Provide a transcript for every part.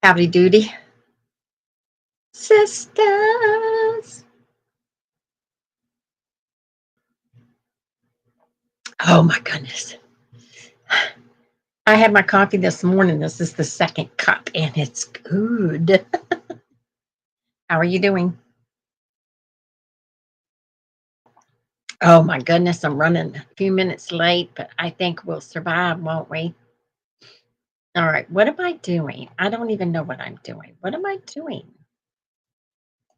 Howdy doody, sisters. Oh my goodness. I had my coffee this morning. This is the second cup and it's good. How are you doing? Oh my goodness, I'm running a few minutes late, but I think we'll survive, won't we? All right, what am I doing? I don't even know what I'm doing. What am I doing?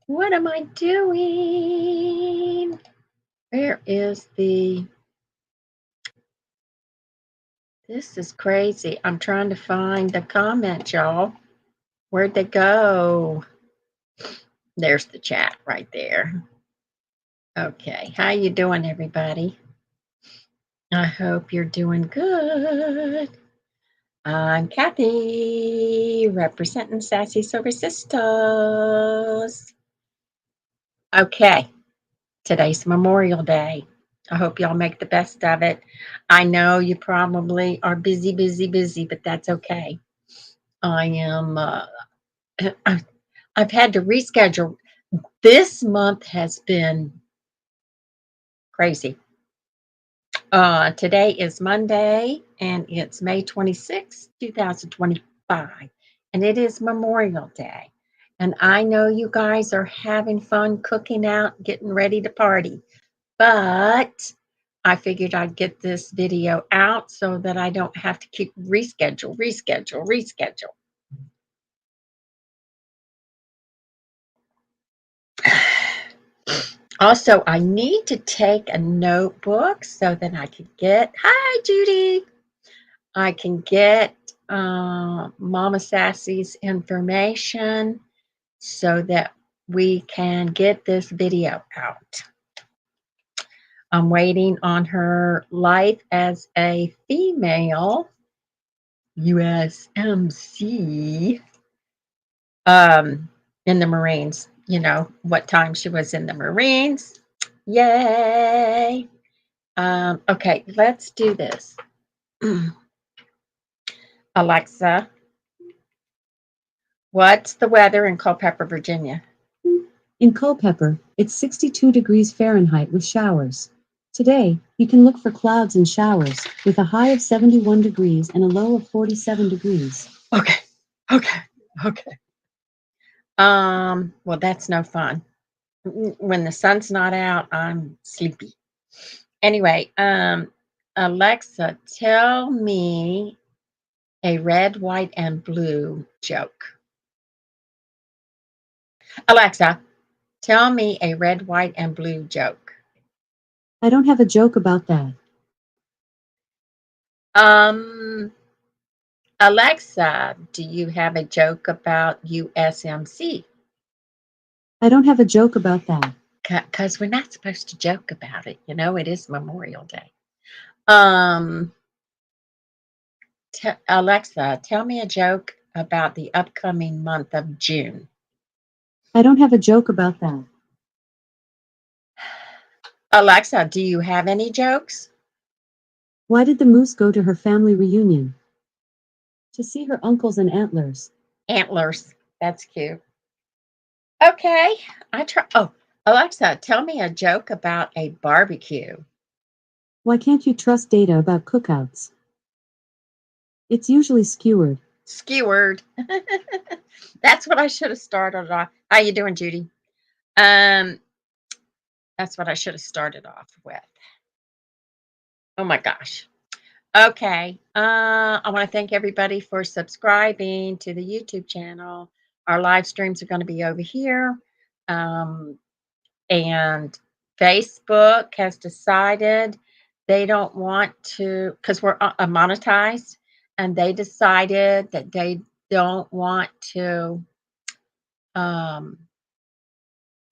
What am I doing? Where is the. This is crazy. I'm trying to find the comment, y'all. Where'd they go? There's the chat right there. Okay, how you doing, everybody? I hope you're doing good. I'm Cathy, representing Sassy Silver Sisters. Okay, today's Memorial Day. I hope y'all make the best of it. I know you probably are busy, but that's okay. I am. I've had to reschedule. This month has been crazy. Today is Monday and it's May 26th, 2025, and it is Memorial Day. And I know you guys are having fun cooking out, getting ready to party, but I figured I'd get this video out so that I don't have to keep reschedule. Also, I need to take a notebook so that I can get, hi, Judy. I can get Mama Sassy's information so that we can get this video out. I'm waiting on her life as a female USMC in the Marines. You know, what time she was in the Marines. Yay. Okay, let's do this. Alexa, what's the weather in Culpeper, Virginia? In Culpeper, it's 62 degrees Fahrenheit with showers. Today, you can look for clouds and showers with a high of 71 degrees and a low of 47 degrees. Okay. Well, that's no fun. When the sun's not out, I'm sleepy. Anyway, Alexa, tell me a red, white, and blue joke. Alexa, tell me a red, white, and blue joke. I don't have a joke about that. Alexa, do you have a joke about USMC? I don't have a joke about that. Because we're not supposed to joke about it. You know, it is Memorial Day. Alexa, tell me a joke about the upcoming month of June. I don't have a joke about that. Alexa, do you have any jokes? Why did the moose go to her family reunion? To see her uncles and antlers. Antlers. That's cute. Okay, I try. Oh, Alexa, tell me a joke about a barbecue. Why can't you trust data about cookouts? It's usually skewered. Skewered. That's what I should have started off. How you doing, Judy? That's what I should have started off with. Oh my gosh. Okay. I want to thank everybody for subscribing to the YouTube channel. Our live streams are going to be over here. And Facebook has decided they don't want to, because we're monetized, and they decided that they don't want to,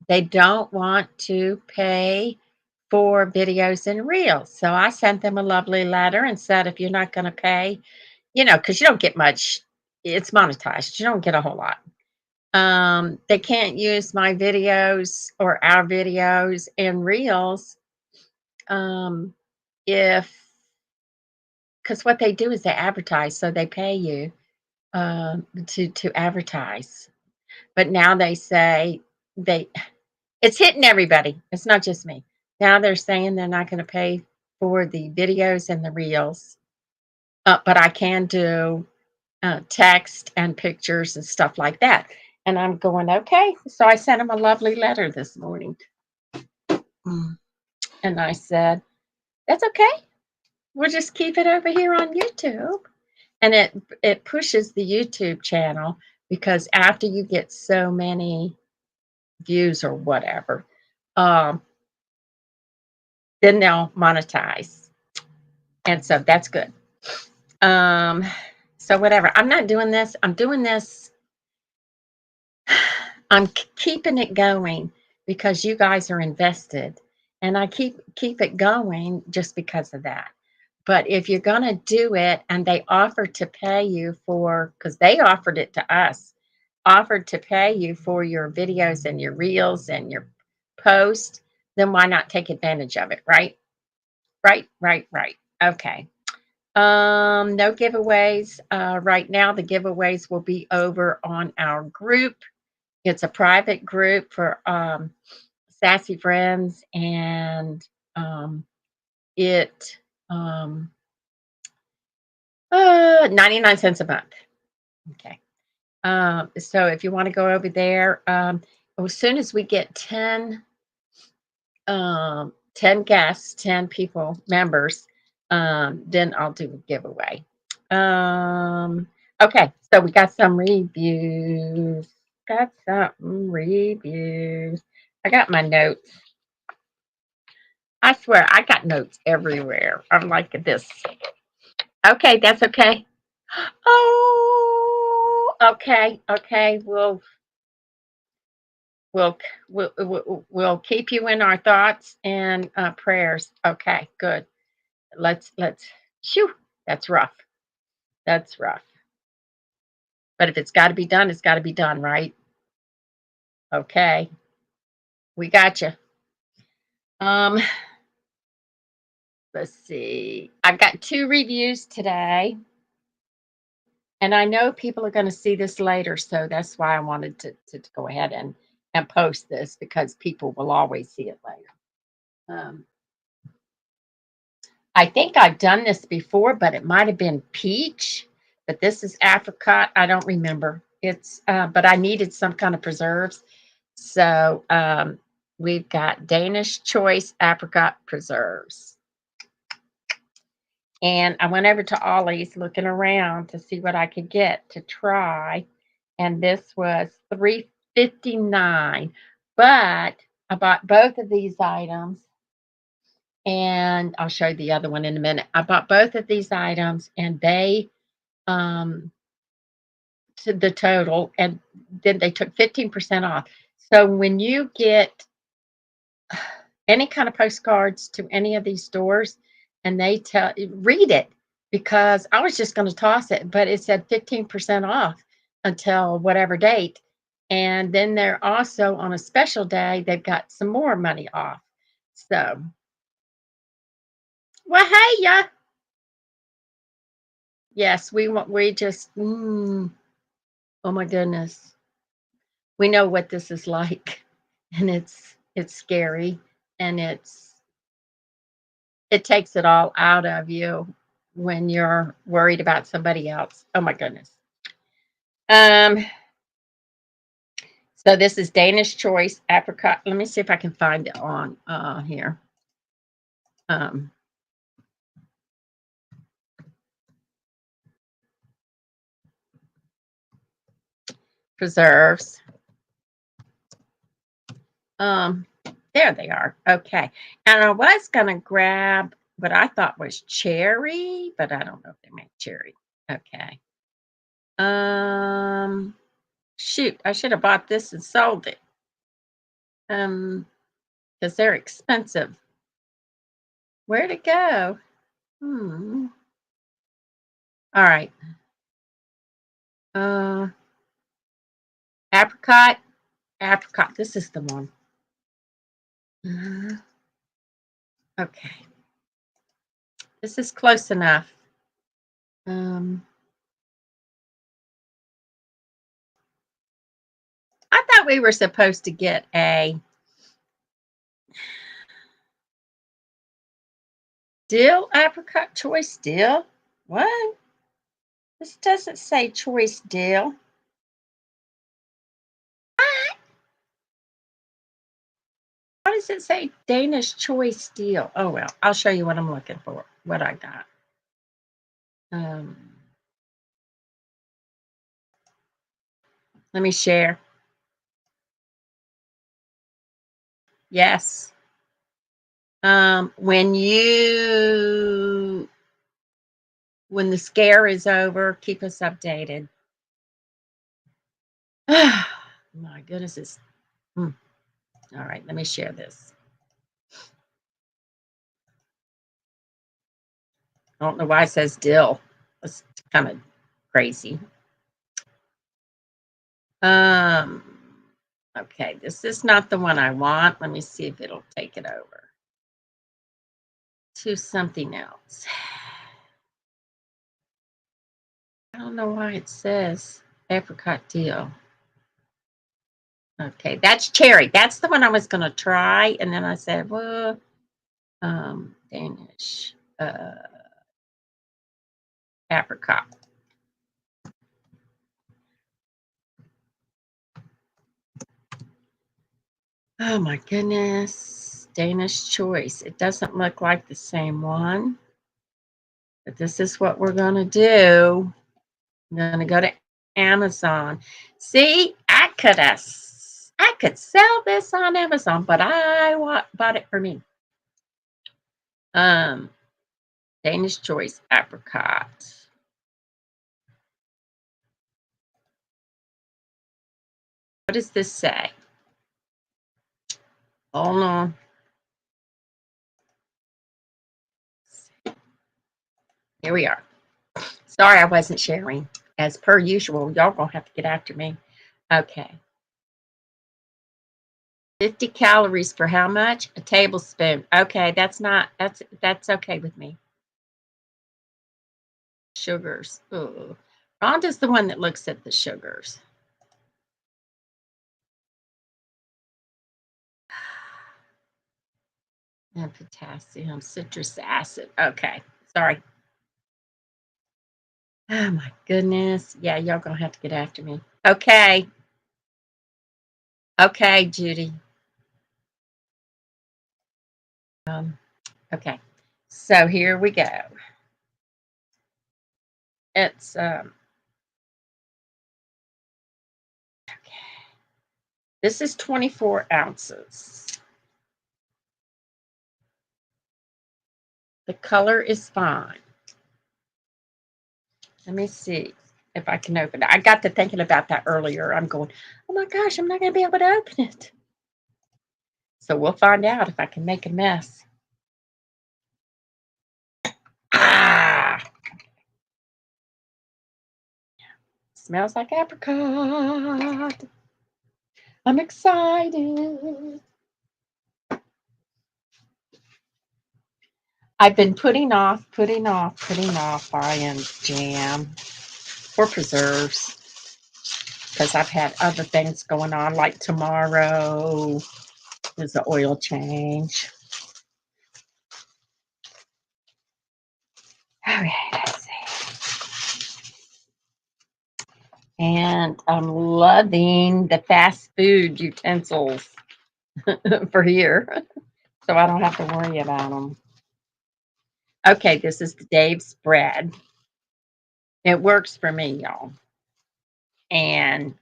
they don't want to pay for videos and reels. So I sent them a lovely letter and said, if you're not going to pay, you know, because you don't get much, it's monetized. You don't get a whole lot. They can't use my videos or our videos and reels if, because what they do is they advertise, so they pay you to advertise. But now they say they it's hitting everybody. It's not just me. Now they're saying they're not going to pay for the videos and the reels, but I can do text and pictures and stuff like that. And I'm going, okay. So I sent him a lovely letter this morning. Mm. And I said, that's okay. We'll just keep it over here on YouTube. And it pushes the YouTube channel because after you get so many views or whatever, um, then they'll monetize. And so that's good. Um, so whatever. I'm not doing this. I'm doing this. I'm keeping it going because you guys are invested. And I keep it going just because of that. But if you're going to do it and they offer to pay you for, because they offered it to us, offered to pay you for your videos and your reels and your posts, then why not take advantage of it, right? Right. Okay. No giveaways. Right now, the giveaways will be over on our group. It's a private group for Sassy Friends, and it um, 99 cents a month. Okay. So if you want to go over there, as soon as we get 10 guests, 10 people, members, then I'll do a giveaway. Okay, so we got some reviews. Got some reviews. I got my notes. I swear I got notes everywhere. I'm like this. Okay, that's okay. Oh, okay. We'll we'll keep you in our thoughts and prayers. Okay, good. Let's. Shoo, that's rough. That's rough. But if it's got to be done, it's got to be done, right? Okay, we got you. Um, let's see. I've got 2 reviews today, and I know people are going to see this later, so that's why I wanted to go ahead and post this because people will always see it later. Um, I think I've done this before, but it might have been peach. But this is apricot. I don't remember. It's but I needed some kind of preserves, so we've got Danish choice apricot preserves. And I went over to Ollie's looking around to see what I could get to try, and this was $3.59. But I bought both of these items and I'll show you the other one in a minute. I bought both of these items and they um to the total and then they took 15% off. So when you get any kind of postcards to any of these stores and they tell read it because I was just going to toss it, but it said 15% off until whatever date. And then they're also on a special day, they've got some more money off. So, well, hey, yeah. Yes, we want, we just, oh my goodness. We know what this is like. And it's scary and it takes it all out of you when you're worried about somebody else. Oh my goodness. Um, so this is Danish choice apricot. Let me see if I can find it on here. Um, preserves. Um, there they are. Okay. And I was gonna grab what I thought was cherry, but I don't know if they make cherry. Okay. Um, shoot, I should have bought this and sold it. Because they're expensive. Where'd it go? All right. Uh, apricot, apricot. This is the one. Uh, okay. This is close enough. Um, thought we were supposed to get a dill apricot choice dill. What? This doesn't say choice dill. Why does it say Danish choice dill? Oh well, I'll show you what I'm looking for. What I got. Let me share. Yes. When the scare is over, keep us updated. My goodness, it's all right. Let me share this. I don't know why it says dill. It's kind of crazy. Okay, this is not the one I want. Let me see if it'll take it over to something else. I don't know why it says apricot dill. Okay, that's cherry. That's the one I was going to try. And then I said, well, Danish apricot. Oh my goodness. Danish choice. It doesn't look like the same one. But this is what we're going to do. I'm going to go to Amazon. See, I could sell this on Amazon, but I bought it for me. Danish choice apricot. What does this say? Hold on. Here we are. Sorry I wasn't sharing. As per usual, y'all gonna have to get after me. Okay. 50 calories for how much? A tablespoon. Okay, that's okay with me. Sugars. Ooh. Rhonda's the one that looks at the sugars. And potassium, citrus acid. Okay, sorry. Oh my goodness. Yeah, y'all gonna have to get after me. Okay. Okay, Judy. Okay. So here we go. It's okay. This is 24 ounces. The color is fine. Let me see if I can open it. I got to thinking about that earlier. I'm going, oh my gosh, I'm not going to be able to open it. So we'll find out if I can make a mess. Ah! Smells like apricot. I'm excited. I've been putting off buying jam or preserves because I've had other things going on, like tomorrow is the oil change. Okay, let's see. And I'm loving the fast food utensils for here, so I don't have to worry about them. Okay, this is the Dave's bread. It works for me, y'all. And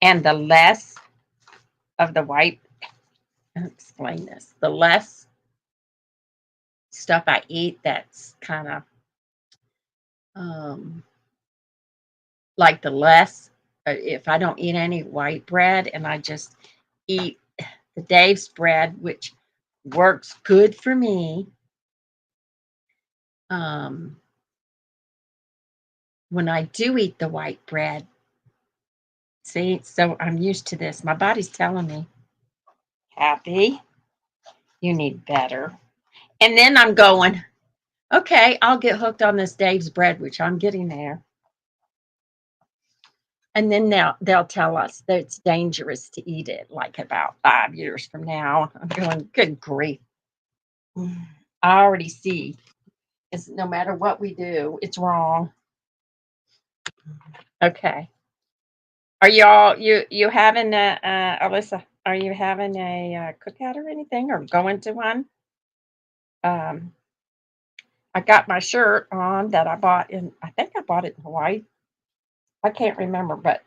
the less of the white, I'll explain this. The less stuff I eat that's kind of like the less, if I don't eat any white bread and I just eat the Dave's bread, which works good for me. When I do eat the white bread, see, so I'm used to this. My body's telling me, Cathy, you need better. And then I'm going, okay, I'll get hooked on this Dave's bread, which I'm getting there. And then they'll tell us that it's dangerous to eat it, like about 5 years from now. I'm going, good grief. I already see. It's no matter what we do, it's wrong. Okay. Are you having a Alyssa? Are you having a cookout or anything, or going to one? Um, I got my shirt on that I bought in. I think I bought it in Hawaii. I can't remember, but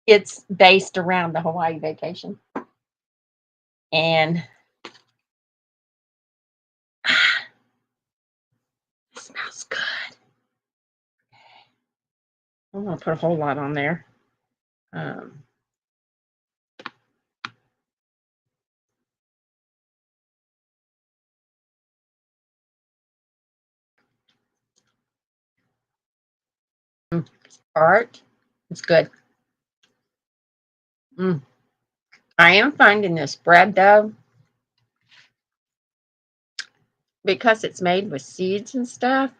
it's based around the Hawaii vacation, and it smells good. I'm gonna put a whole lot on there. Um, Art, it's good. Mm. I am finding this bread though, because it's made with seeds and stuff,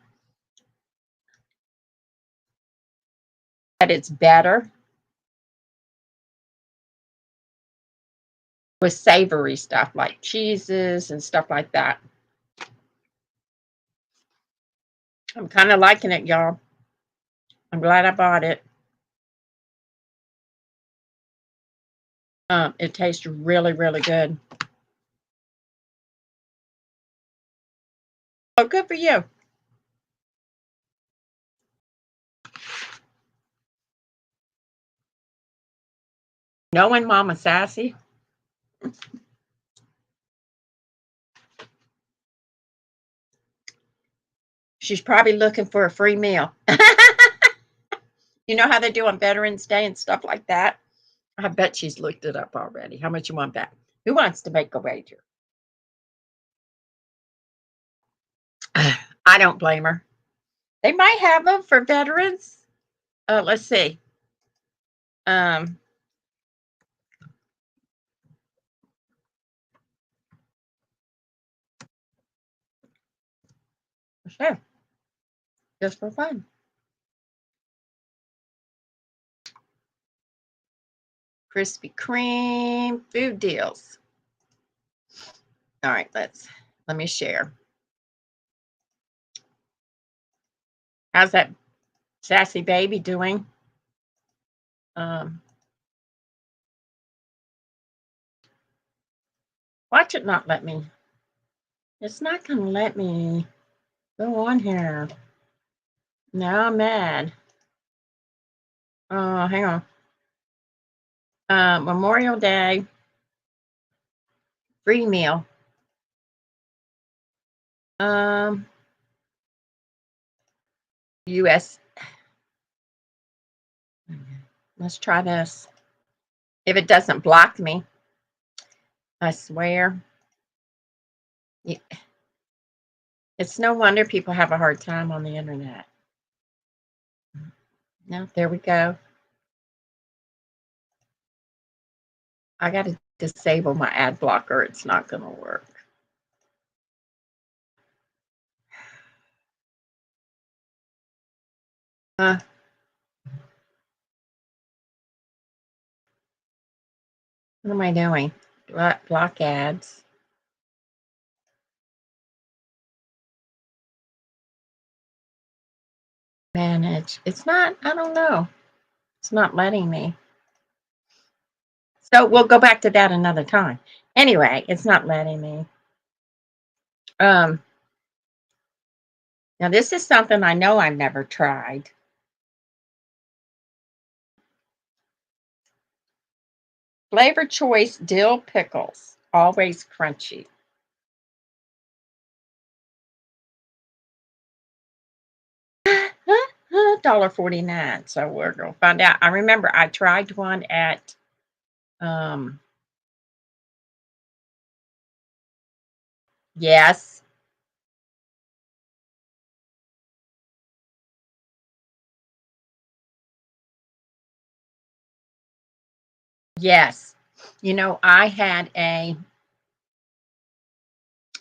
that it's better with savory stuff like cheeses and stuff like that. I'm kind of liking it, y'all. I'm glad I bought it. It tastes really, really good. Oh, good for you. Knowing Mama Sassy, she's probably looking for a free meal. You know how they do on Veterans Day and stuff like that? I bet she's looked it up already. How much you want back? Who wants to make a wager? I don't blame her. They might have them for veterans. Let's see. Um, sure, just for fun. Krispy Kreme food deals. All right, let me share. How's that sassy baby doing? Um, watch it not let me. It's not gonna let me go on here. Now I'm mad. Oh, hang on. Memorial Day free meal. Um, U.S. Let's try this. If it doesn't block me, I swear. It's no wonder people have a hard time on the internet. No, there we go. I got to disable my ad blocker. It's not going to work. What am I doing? Block ads. Manage. It's not, I don't know. It's not letting me. So we'll go back to that another time. Anyway, it's not letting me. Now this is something I know I've never tried. Flavor Choice dill pickles, always crunchy. $1.49. So we're gonna find out. I remember I tried one at um yes, yes. You know, I had a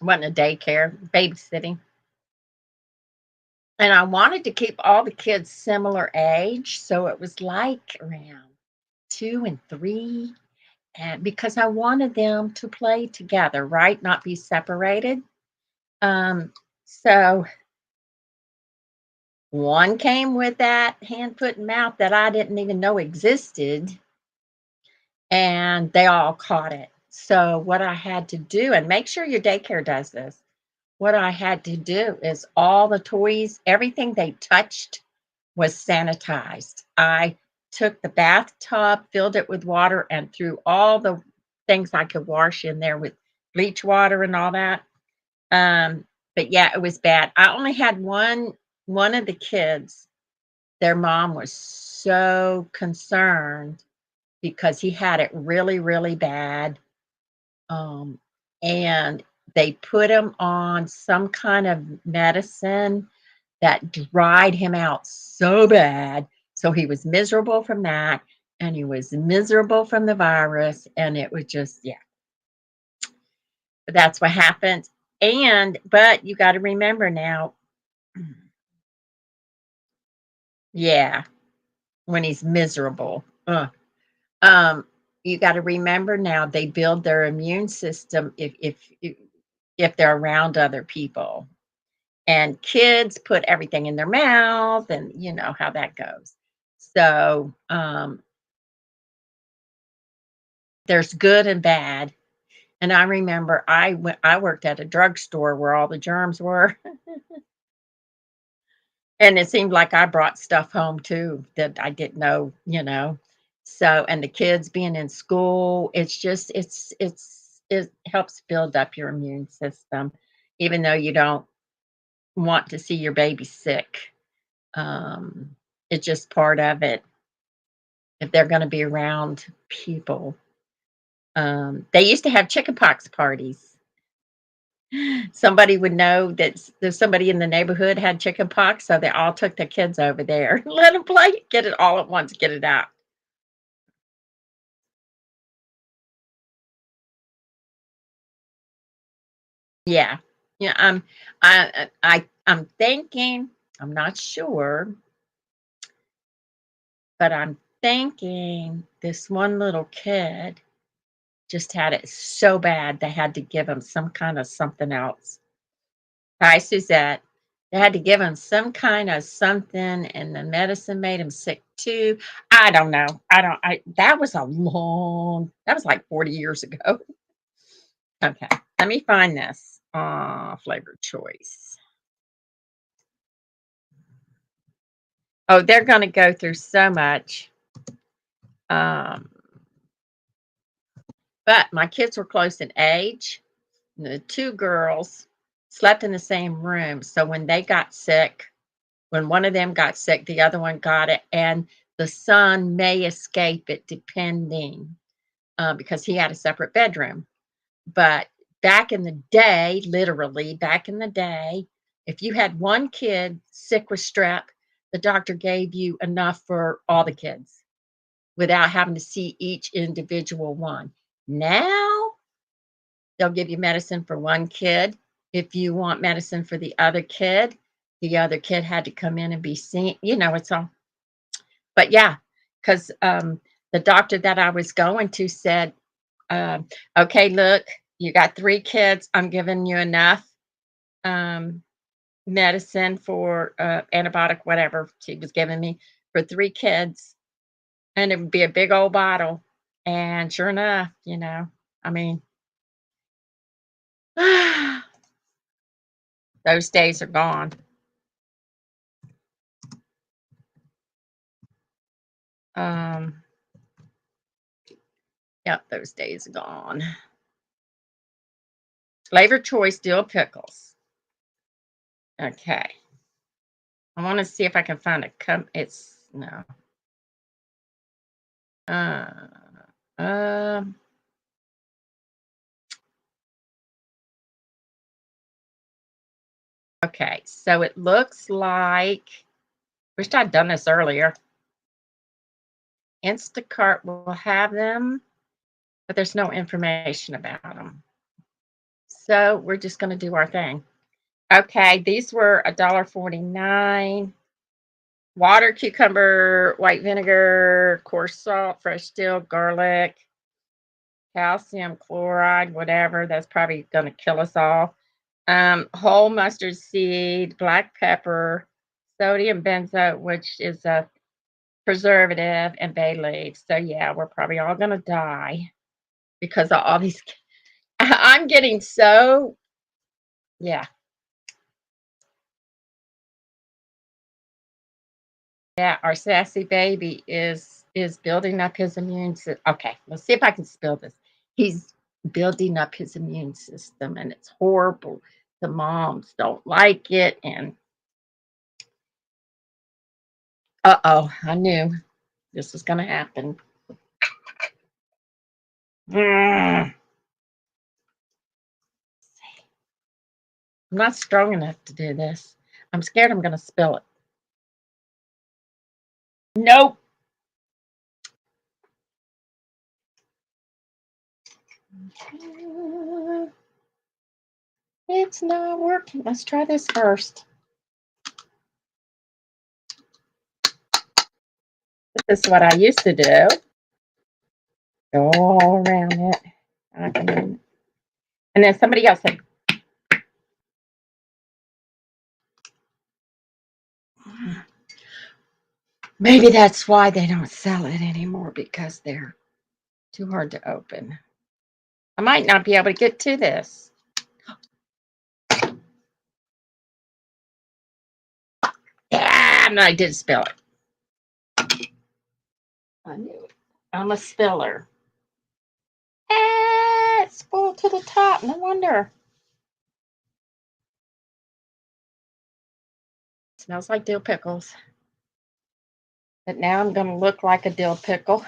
wasn't a daycare babysitting. And I wanted to keep all the kids similar age, so it was like around 2 and 3, and because I wanted them to play together, right? Not be separated. So one came with that hand, foot, and mouth that I didn't even know existed, and they all caught it. So what I had to do, and make sure your daycare does this, what I had to do is all the toys, everything they touched was sanitized. I took the bathtub, filled it with water, and threw all the things I could wash in there with bleach water and all that. Um, but yeah, it was bad. I only had one of the kids, their mom was so concerned because he had it really, really bad. Um, and they put him on some kind of medicine that dried him out so bad. So he was miserable from that, and he was miserable from the virus, and it was just, yeah, that's what happened. And, but you got to remember now, yeah, when he's miserable, um, you got to remember now they build their immune system if they're around other people. And kids put everything in their mouth, and you know how that goes. So, there's good and bad. And I remember I worked at a drugstore where all the germs were, and it seemed like I brought stuff home too that I didn't know, you know. So, and the kids being in school, it's just it helps build up your immune system, even though you don't want to see your baby sick. Um, it's just part of it if they're going to be around people. They used to have chickenpox parties. Somebody would know that there's somebody in the neighborhood had chicken pox, so they all took their kids over there. Let them play, get it all at once, get it out. Yeah. Yeah, I'm thinking, I'm not sure, but I'm thinking this one little kid just had it so bad they had to give him some kind of something else. Hi, Suzette. They had to give him some kind of something, and the medicine made him sick too. I don't know. That was that was like 40 years ago. Okay, let me find this. Flavor choice. Oh, they're going to go through so much. Um, but my kids were close in age. The two girls slept in the same room. So when they got sick, when one of them got sick, the other one got it, and the son may escape it depending, because he had a separate bedroom. But back in the day, literally back in the day, if you had one kid sick with strep, the doctor gave you enough for all the kids without having to see each individual one. Now they'll give you medicine for one kid. If you want medicine for the other kid had to come in and be seen. You know, it's all, but yeah, because the doctor that I was going to said, um, okay, look, you got 3 kids. I'm giving you enough um, medicine for antibiotic, whatever she was giving me for 3 kids. And it would be a big old bottle. And sure enough, you know, I mean, those days are gone. Um, yep, those days are gone. Flavor choice dill pickles. Okay. I want to see if I can find a it's no. Uh, um, okay. So it looks like, wished I'd done this earlier. Instacart will have them, but there's no information about them. So we're just going to do our thing. Okay, these were $1.49. Water, cucumber, white vinegar, coarse salt, fresh dill, garlic, calcium chloride, whatever. That's probably going to kill us all. Whole mustard seed, black pepper, sodium benzoate, which is a preservative, and bay leaves. So yeah, we're probably all going to die because of all these. I'm getting so, yeah. Yeah, our sassy baby is building up his immune system. Okay, let's see if I can spill this. He's building up his immune system, and it's horrible. The moms don't like it, and uh-oh, I knew this was going to happen. Mm, I'm not strong enough to do this. I'm scared I'm going to spill it. Nope. It's not working. Let's try this first. This is what I used to do. Go all around it. And then somebody else said, maybe that's why they don't sell it anymore, because they're too hard to open. I might not be able to get to this. Damn, I did spill it. I knew it. I'm a spiller. It's full to the top. No wonder. Smells like dill pickles. But now I'm going to look like a dill pickle.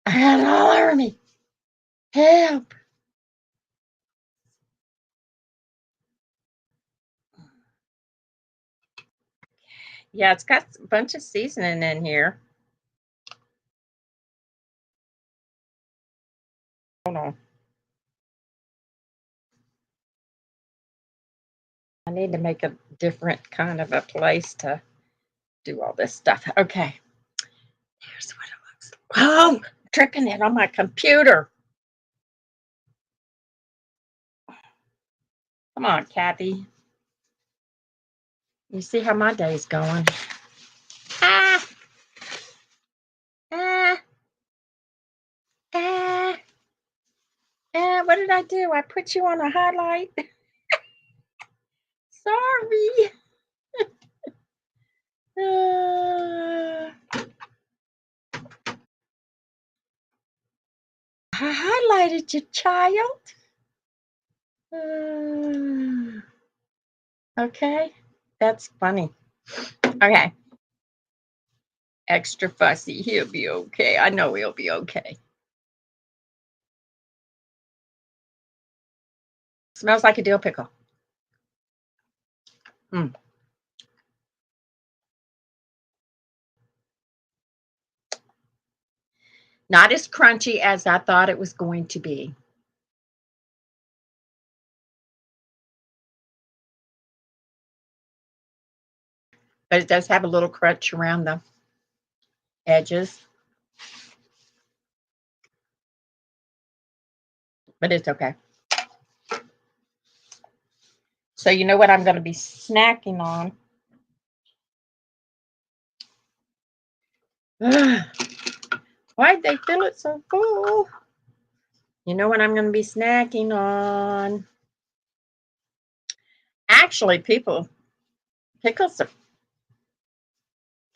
And all over me. Help. Yeah, it's got a bunch of seasoning in here. Hold on. I need to make a different kind of a place to do all this stuff. Okay. Here's what it looks like. Oh, I'm tripping it on my computer. Come on, Cathy. You see how my day's going. Ah, ah, ah, ah. What did I do? I put you on a highlight. Sorry. I highlighted you, child. Okay. That's funny. Okay. Extra fussy. He'll be okay. I know he'll be okay. Smells like a dill pickle. Mm. Not as crunchy as I thought it was going to be. But it does have a little crunch around the edges. But it's okay. So you know what I'm going to be snacking on? Why'd they fill it so full? You know what I'm going to be snacking on? Actually, pickles are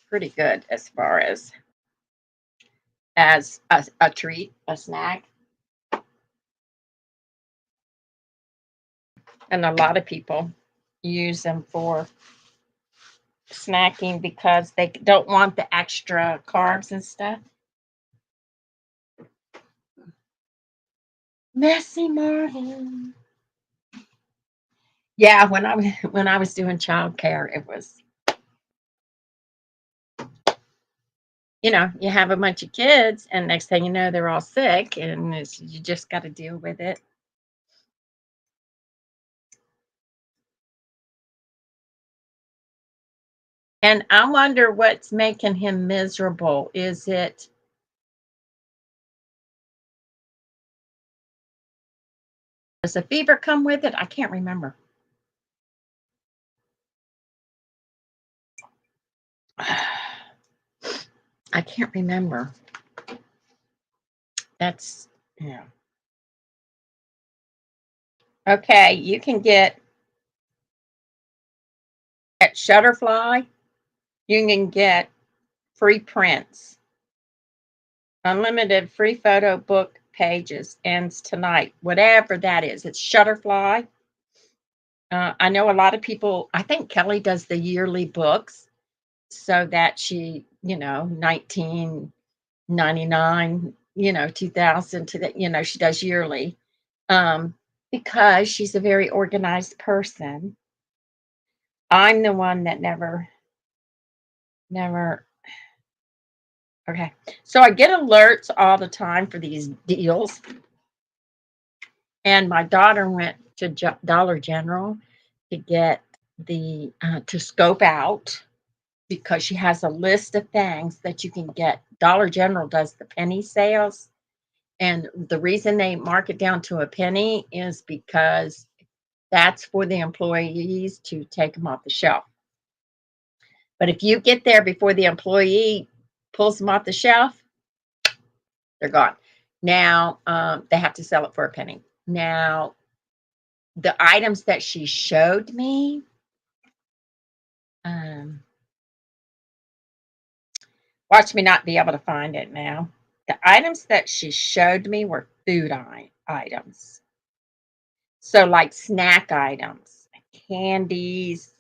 pretty good as far as a treat, a snack. And a lot of people use them for snacking because they don't want the extra carbs and stuff. Messy Marvin. Yeah, when I was doing childcare, it was, you have a bunch of kids, and next thing you know, they're all sick, and you just got to deal with it. And I wonder what's making him miserable. Is it, does a fever come with it? I can't remember. I can't remember. That's, yeah. Okay, you can get at Shutterfly, you can get free prints, unlimited free photo book pages, ends tonight, whatever that is. It's Shutterfly. I know a lot of people, I think Kelly does the yearly books so that she, 1999, 2000 to that, she does yearly because she's a very organized person. I'm the one that never. Okay. So I get alerts all the time for these deals. And my daughter went to Dollar General to get to scope out because she has a list of things that you can get. Dollar General does the penny sales. And the reason they mark it down to a penny is because that's for the employees to take them off the shelf. But if you get there before the employee pulls them off the shelf, they're gone. Now, they have to sell it for a penny. Now, the items that she showed me, watch me not be able to find it now. The items that she showed me were food items. So, like snack items, candies.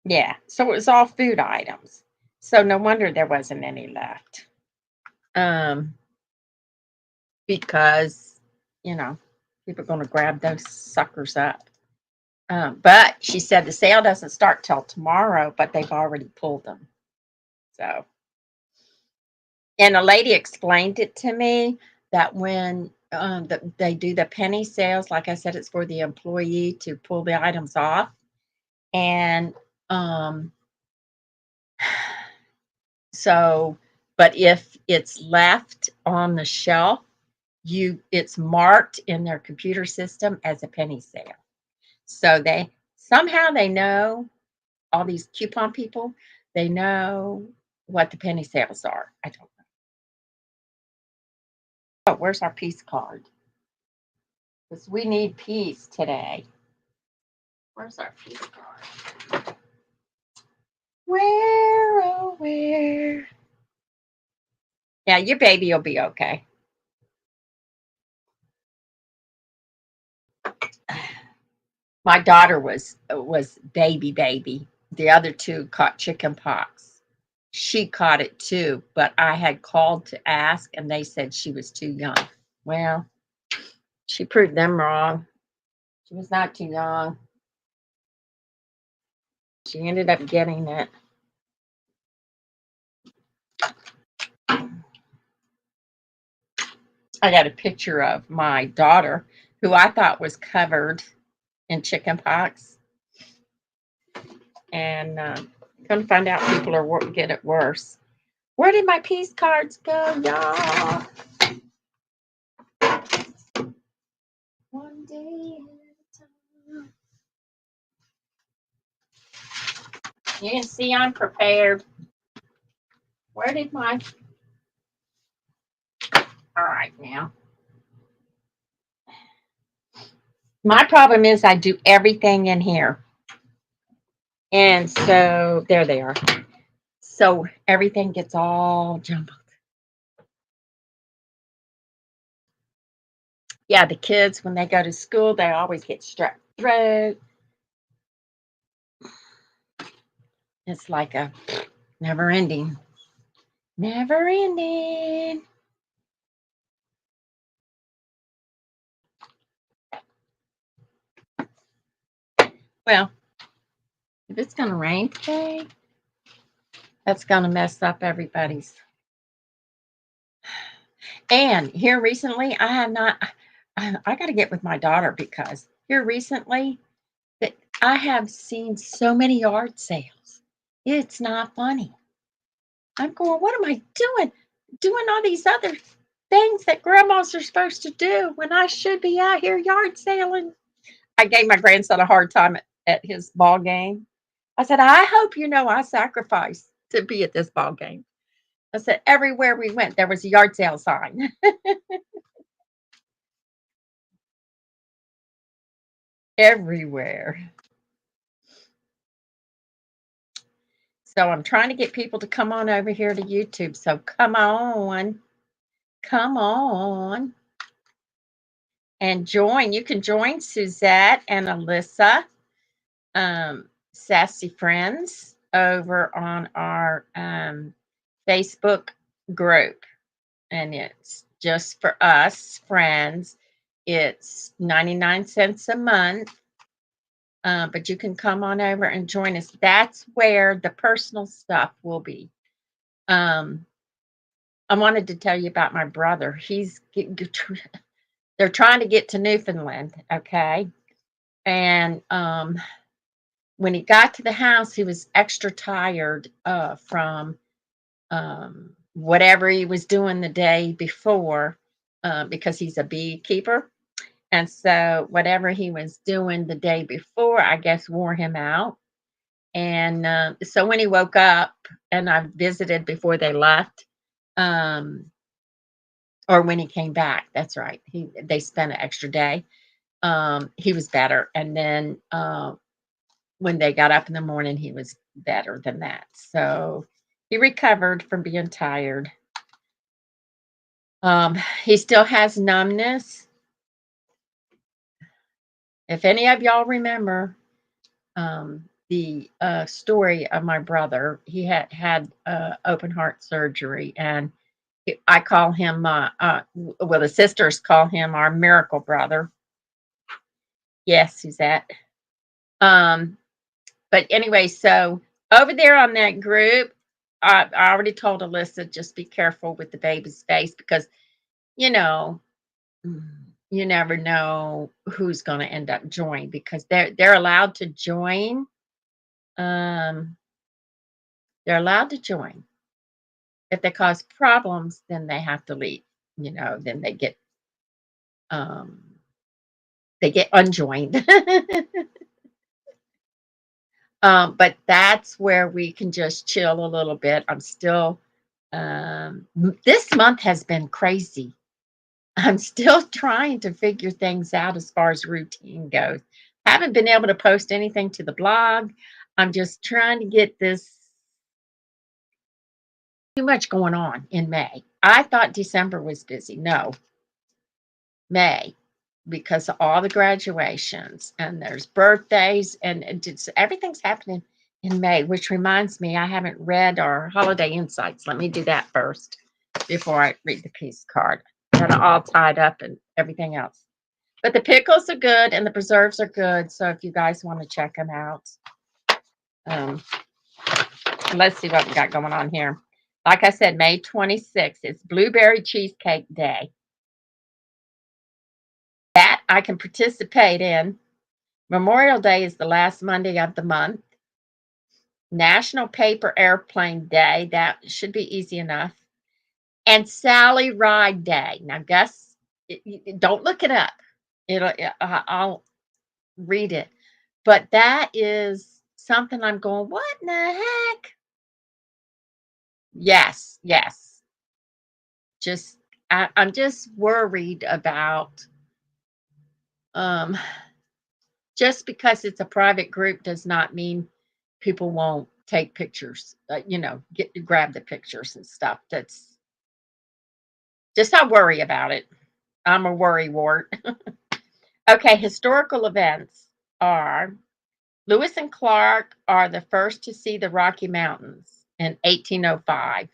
Yeah. So, it was all food items. So, no wonder there wasn't any left. Because, people are going to grab those suckers up. But she said the sale doesn't start till tomorrow, but they've already pulled them. So, and a lady explained it to me that when they do the penny sales, like I said, it's for the employee to pull the items off. And so, but if it's left on the shelf, it's marked in their computer system as a penny sale. So they know, all these coupon people, they know what the penny sales are. I don't know. Oh, where's our peace card? Because we need peace today. Where's our peace card? Where, oh, where? Yeah, your baby will be okay. My daughter was baby. The other two caught chicken pox. She caught it too, but I had called to ask, and they said she was too young. Well, she proved them wrong. She was not too young. She ended up getting it. I got a picture of my daughter, who I thought was covered in chicken pox, and come to find out people are get it worse. Where did my peace cards go, y'all? One day at a time. You can see I'm prepared. Where did my... All right, now. My problem is I do everything in here. And so there they are. So everything gets all jumbled. Yeah, the kids, when they go to school, they always get strep throat. It's like a never ending. Never ending. Well, if it's going to rain today, that's going to mess up everybody's. And here recently, I got to get with my daughter because here recently, that I have seen so many yard sales. It's not funny. I'm going, what am I doing? Doing all these other things that grandmas are supposed to do when I should be out here yard sailing. I gave my grandson a hard time at his ball game. I said, I hope you know I sacrificed to be at this ball game. I said, everywhere we went, there was a yard sale sign. Everywhere. So I'm trying to get people to come on over here to YouTube. So come on. Come on and join. You can join Suzette and Alyssa, Sassy Friends, over on our Facebook group. And it's just for us friends. It's 99 cents a month. But you can come on over and join us. That's where the personal stuff will be. Um, I wanted to tell you about my brother. They're trying to get to Newfoundland, okay? And when he got to the house, he was extra tired from whatever he was doing the day before because he's a beekeeper. And so whatever he was doing the day before, I guess, wore him out. And so when he woke up, and I visited before they left, um, or when he came back, that's right. They spent an extra day. He was better, and then when they got up in the morning, he was better than that. So he recovered from being tired. He still has numbness. If any of y'all remember the story of my brother, he had open heart surgery, and I call him, well, the sisters call him our miracle brother. Yes, Suzette. Um, but anyway, so over there on that group, I already told Alyssa, just be careful with the baby's face because, you know, you never know who's going to end up joining because they're allowed to join. Um, they're allowed to join. If they cause problems, then they have to leave. Then um, they get unjoined. But that's where we can just chill a little bit. I'm still, this month has been crazy. I'm still trying to figure things out as far as routine goes. Haven't been able to post anything to the blog. I'm just trying to get this too much going on in May. I thought December was busy. No, May, because of all the graduations and there's birthdays and everything's happening in May, which reminds me, I haven't read our holiday insights. Let me do that first before I read the piece card. Got it all tied up and everything else. But the pickles are good and the preserves are good. So if you guys want to check them out, um, let's see what we got going on here. Like I said, May 26th, it's Blueberry Cheesecake Day. That I can participate in. Memorial Day is the last Monday of the month. National Paper Airplane Day, that should be easy enough. And Sally Ride Day. Now, Gus, don't look it up. I'll read it. But that is something I'm going, what in the heck? Yes, yes. Just I'm just worried about um just because it's a private group does not mean people won't take pictures, grab the pictures and stuff. That's just, I worry about it. I'm a worry wart. Okay, historical events are Lewis and Clark are the first to see the Rocky Mountains in 1805.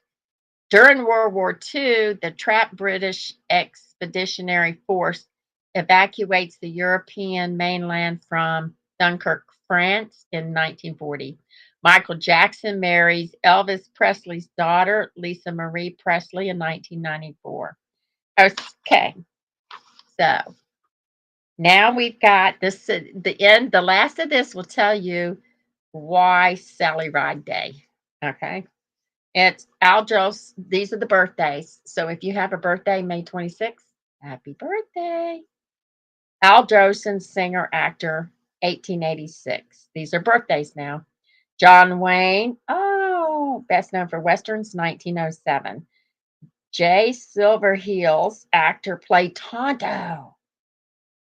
During World War II, the trapped British Expeditionary Force evacuates the European mainland from Dunkirk, France in 1940. Michael Jackson marries Elvis Presley's daughter, Lisa Marie Presley, in 1994. Okay, so now we've got this. The last of this will tell you Why Sally Ride Day? Okay. It's Aldros. These are the birthdays. So if you have a birthday, May 26th, happy birthday. Aldrosen, singer, actor, 1886. These are birthdays now. John Wayne, oh, best known for westerns, 1907. Jay Silverheels, actor, played Tonto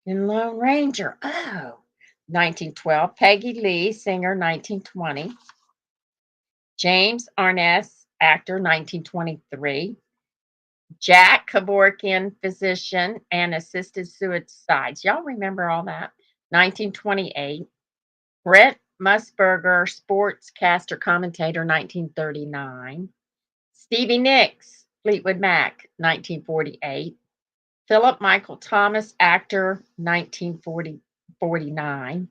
in Lone Ranger. Oh, 1912. Peggy Lee, singer, 1920. James Arness, actor, 1923. Jack Kevorkian, physician and assisted suicides. Y'all remember all that? 1928. Brett Musburger, sportscaster, commentator, 1939. Stevie Nicks, Fleetwood Mac, 1948. Philip Michael Thomas, actor, 1949.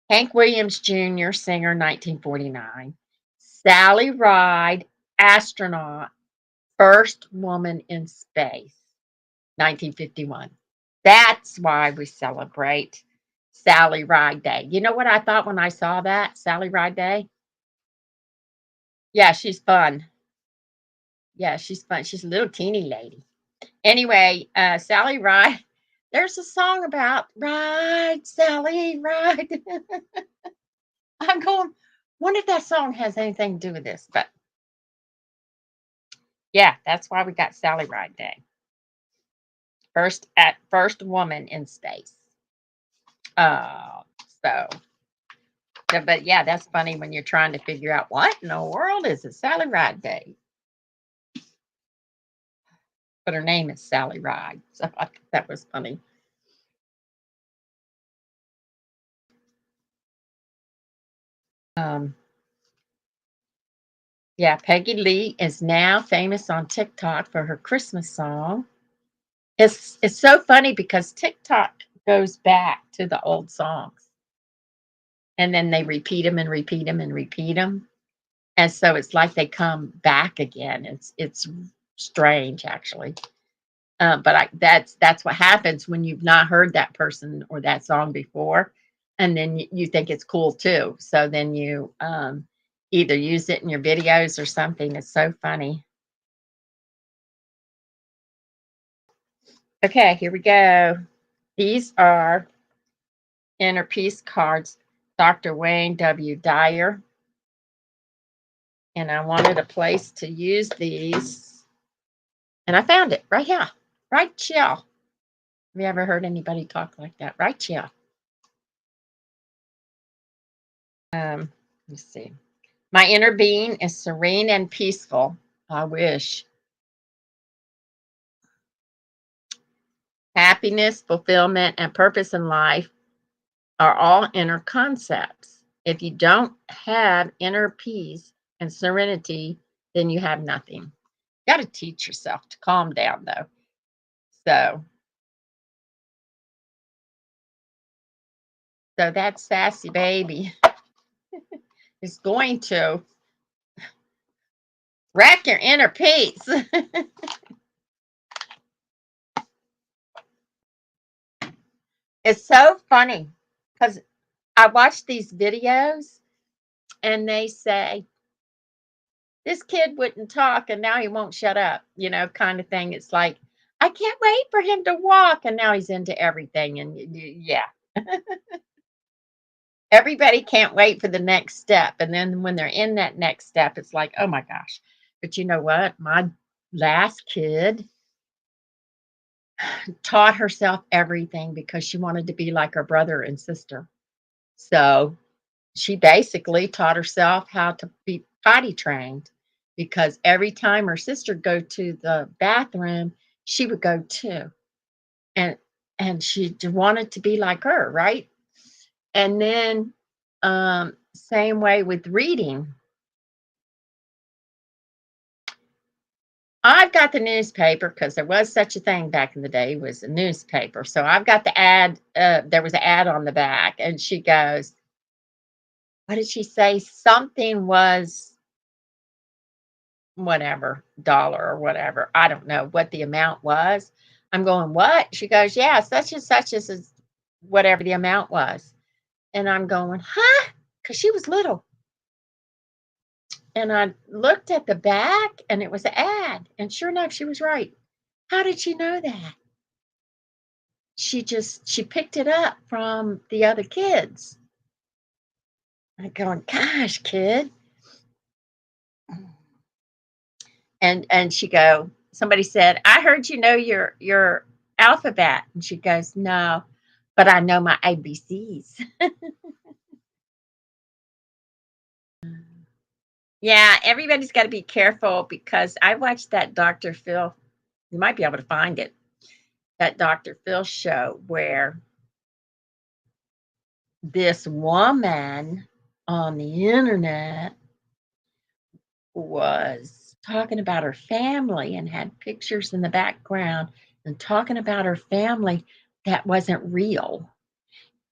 Hank Williams Jr., singer, 1949. Sally Ride, astronaut, first woman in space, 1951. That's why we celebrate Sally Ride Day. You know what I thought when I saw that, Sally Ride Day? Yeah, she's fun. Yeah, she's fun. She's a little teeny lady. Anyway, Sally Ride. There's a song about Ride, Sally, Ride. I'm going, wonder if that song has anything to do with this. But yeah, that's why we got Sally Ride Day. First woman in space. Uh, so, but yeah, that's funny when you're trying to figure out what in the world is it Sally Ride Day. But her name is Sally Ride, so I thought that was funny. Um, yeah, Peggy Lee is now famous on TikTok for her Christmas song. It's so funny because TikTok goes back to the old songs, and then they repeat them and repeat them and repeat them, and so it's like they come back again. It's strange actually. But that's what happens when you've not heard that person or that song before, and then you think it's cool too. So then you either use it in your videos or something. It's so funny. Okay, here we go. These are inner peace cards, Dr. Wayne W. Dyer. And I wanted a place to use these. And I found it right here, right here. Have you ever heard anybody talk like that? Right here. Let's see. My inner being is serene and peaceful. I wish. Happiness, fulfillment, and purpose in life are all inner concepts. If you don't have inner peace and serenity, then you have nothing. You got to teach yourself to calm down, though. So that sassy baby is going to wreck your inner peace. It's so funny because I watch these videos and they say, this kid wouldn't talk and now he won't shut up, kind of thing. It's like, I can't wait for him to walk. And now he's into everything. And yeah, everybody can't wait for the next step. And then when they're in that next step, it's like, oh my gosh. But you know what? My last kid taught herself everything because she wanted to be like her brother and sister. So she basically taught herself how to be potty trained because every time her sister would go to the bathroom, she would go too. And she wanted to be like her, right? And then same way with reading. I've got the newspaper because there was such a thing back in the day was a newspaper. So I've got the ad. There was an ad on the back, and she goes, "What did she say? Something was whatever dollar or whatever. I don't know what the amount was." I'm going, "What?" She goes, "Yeah, such and such is whatever the amount was." And I'm going, "Huh?" because she was little. And I looked at the back and it was an ad. And sure enough, she was right. How did she know that? She picked it up from the other kids. I'm going, gosh, kid. And she go, somebody said, I heard you know your alphabet. And she goes, no, but I know my ABCs. Yeah, everybody's got to be careful because I watched that Dr. Phil. You might be able to find it. That Dr. Phil show where this woman on the internet was talking about her family and had pictures in the background and talking about her family that wasn't real.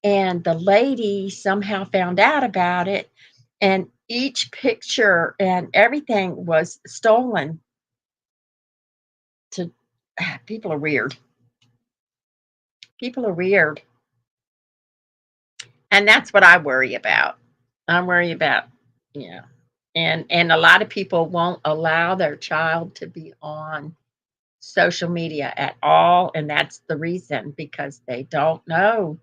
And the lady somehow found out about it, and each picture and everything was stolen to people are weird. People are weird. And that's what I worry about. I worry about, you know, and a lot of people won't allow their child to be on social media at all, and that's the reason because they don't know,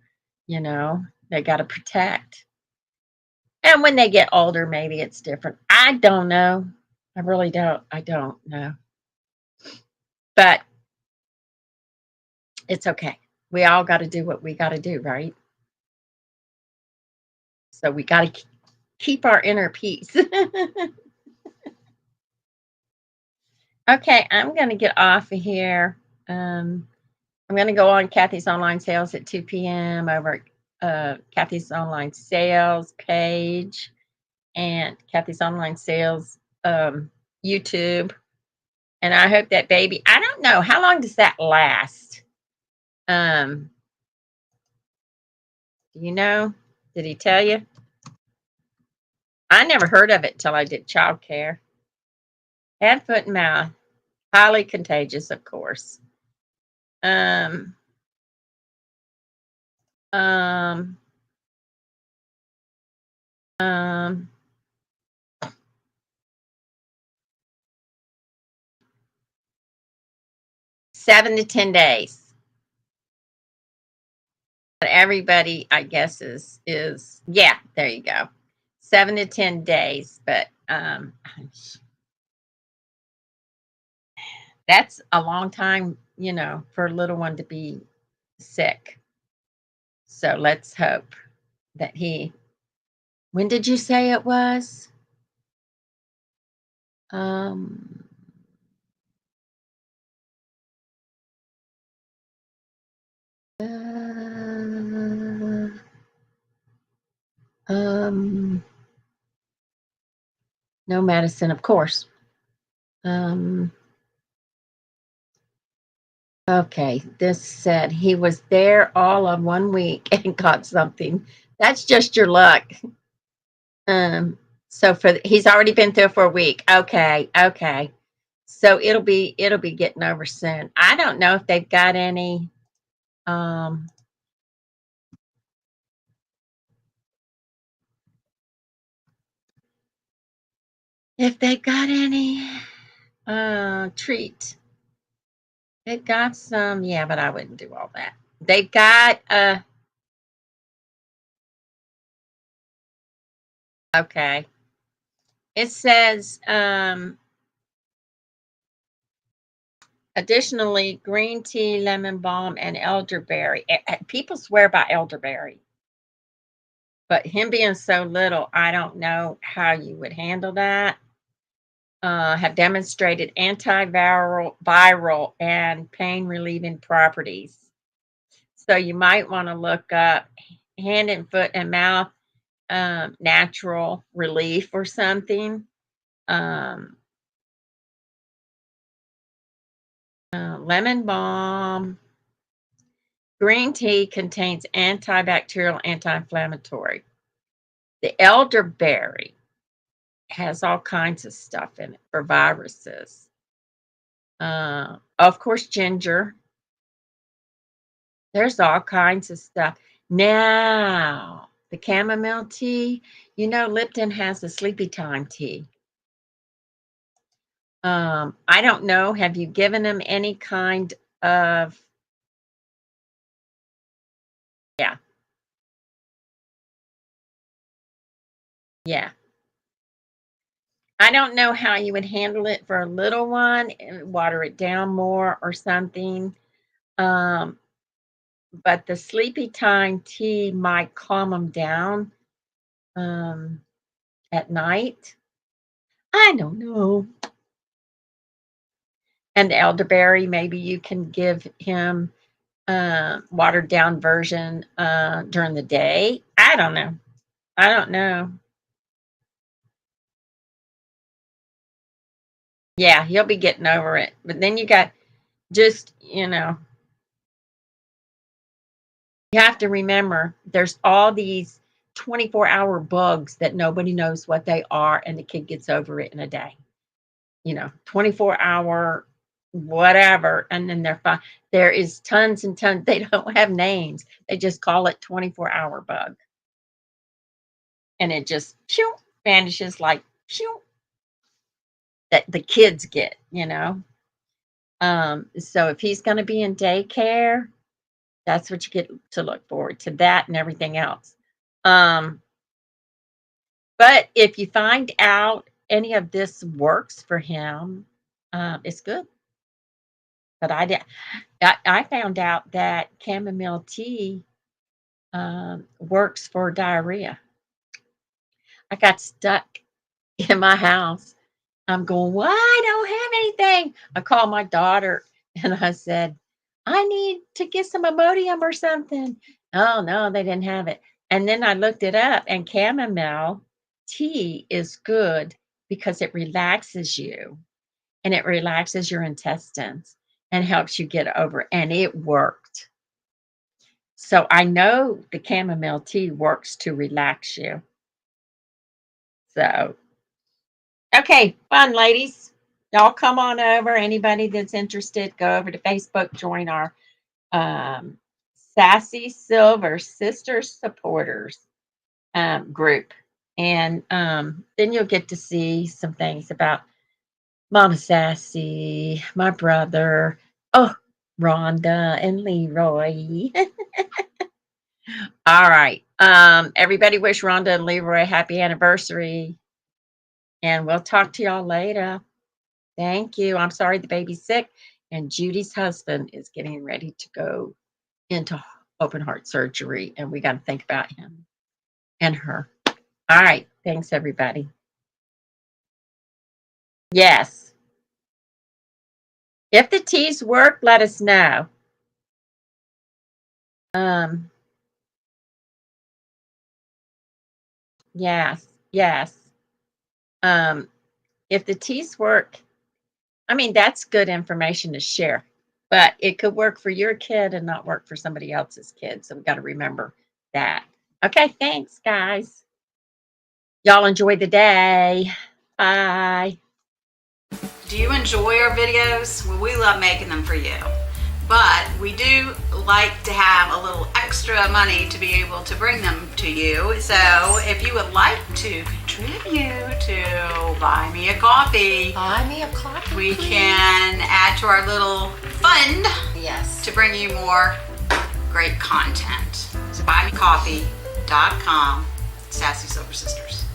you know, they got to protect. And when they get older, maybe it's different. I don't know. I really don't. I don't know. But it's okay. We all got to do what we got to do, right? So we got to keep our inner peace. Okay, I'm going to get off of here. I'm going to go on Cathy's Online Sales at 2 p.m. over at Cathy's Online Sales page and Cathy's Online Sales YouTube. And I hope that baby, I don't know, how long does that last? Do you know? Did he tell you? I never heard of it till I did childcare. Head, foot, and mouth. Highly contagious, of course. Um, um, um, 7 to 10 days. But everybody, I guess, is yeah, there you go. 7 to 10 days. But that's a long time, you know, for a little one to be sick. So let's hope that he when did you say it was? Um uh, um no medicine, of course. Um okay, this said he was there all of 1 week and caught something. That's just your luck. So he's already been through for a week. Okay, okay. So it'll be getting over soon. I don't know if they've got any um if they've got any treat. They've got some, yeah, but I wouldn't do all that. They've got okay. It says additionally green tea, lemon balm, and elderberry. People swear by elderberry. But him being so little, I don't know how you would handle that. Have demonstrated viral and pain relieving properties. So you might want to look up hand and foot and mouth natural relief or something. Um, Lemon balm. Green tea contains antibacterial, anti-inflammatory. The elderberry has all kinds of stuff in it for viruses. Of course, ginger. There's all kinds of stuff. Now, the chamomile tea. You know, Lipton has the sleepy time tea. I don't know. Have you given him any kind of, yeah, yeah. I don't know how you would handle it for a little one, water it down more or something. Um, but the sleepy time tea might calm them down um, at night. I don't know. And the elderberry, maybe you can give him watered down version during the day. I don't know. I don't know. Yeah, he'll be getting over it. But then you got just, you have to remember there's all these 24-hour bugs that nobody knows what they are, and the kid gets over it in a day. 24-hour whatever, and then they're fine. There is tons and tons. They don't have names. They just call it 24-hour bug. And it just vanishes like that the kids get. So if he's going to be in daycare, that's what you get to look forward to, that and everything else. But if you find out any of this works for him, it's good. But I found out that chamomile tea works for diarrhea. I got stuck in my house. I'm going, well, I don't have anything. I called my daughter and I said, I need to get some Imodium or something. Oh, no, they didn't have it. And then I looked it up, and chamomile tea is good because it relaxes you and it relaxes your intestines and helps you get over it. And it worked. So I know the chamomile tea works to relax you. So, okay, fun, ladies. Y'all come on over. Anybody that's interested, go over to Facebook, join our Sassy Silver Sisters Supporters group. And then you'll get to see some things about Mama Sassy, my brother, Rhonda and Leroy. All right. Everybody wish Rhonda and Leroy a happy anniversary. And we'll talk to y'all later. Thank you. I'm sorry the baby's sick. And Judy's husband is getting ready to go into open heart surgery. And we got to think about him and her. All right. Thanks, everybody. Yes. If the teas work, let us know. Yes. Yes. If the teas work, I mean, that's good information to share, but it could work for your kid and not work for somebody else's kid. So we got to remember that. Okay. Thanks, guys. Y'all enjoy the day. Bye. Do you enjoy our videos? Well, we love making them for you. But we do like to have a little extra money to be able to bring them to you. So if you would like to contribute to Buy Me a Coffee, we can add to our little fund to bring you more great content. So buymecoffee.com, Sassy Silver Sisters.